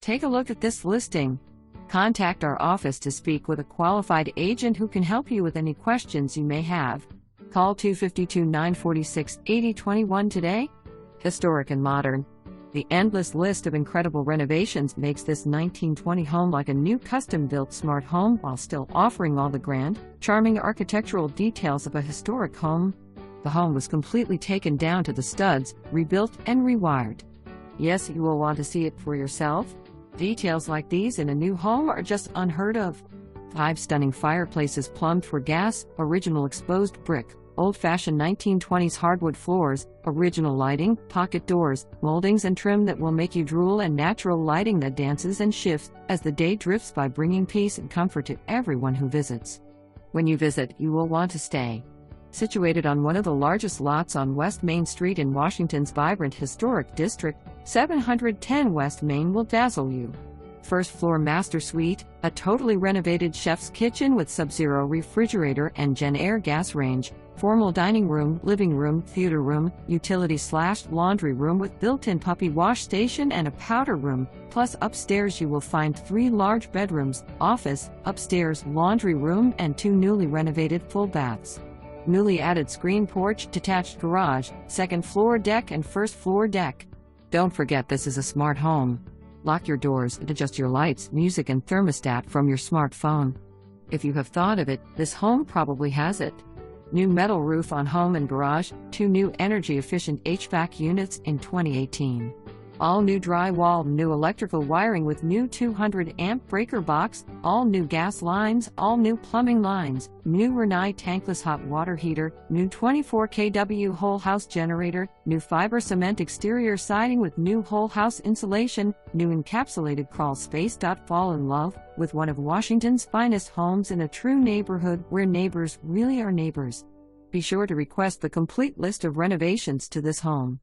Take a look at this listing. Contact our office to speak with a qualified agent who can help you with any questions you may have. Call 252-946-8021 today. Historic and modern. The endless list of incredible renovations makes this 1920 home like a new custom-built smart home while still offering all the grand, charming architectural details of a historic home. The home was completely taken down to the studs, rebuilt and rewired. Yes, you will want to see it for yourself. Details like these in a new home are just unheard of. 5 stunning fireplaces plumbed for gas, original exposed brick, old-fashioned 1920s hardwood floors, original lighting, pocket doors, moldings and trim that will make you drool, and natural lighting that dances and shifts as the day drifts by, bringing peace and comfort to everyone who visits. When you visit, you will want to stay. Situated on one of the largest lots on West Main Street in Washington's vibrant historic district, 710 West Main will dazzle you. First floor master suite, a totally renovated chef's kitchen with sub-zero refrigerator and JennAir gas range, formal dining room, living room, theater room, utility/laundry room with built-in puppy wash station and a powder room, plus upstairs you will find 3 large bedrooms, office, upstairs laundry room and 2 newly renovated full baths. Newly added screen porch, detached garage, second floor deck and first floor deck. Don't forget, this is a smart home. Lock your doors and adjust your lights, music and thermostat from your smartphone. If you have thought of it, this home probably has it. New metal roof on home and garage, 2 new energy-efficient HVAC units in 2018. All new drywall, new electrical wiring with new 200-amp breaker box, all new gas lines, all new plumbing lines, new Rinnai tankless hot water heater, new 24 kW whole house generator, new fiber cement exterior siding with new whole house insulation, new encapsulated crawl space.Fall in love with one of Washington's finest homes in a true neighborhood where neighbors really are neighbors. Be sure to request the complete list of renovations to this home.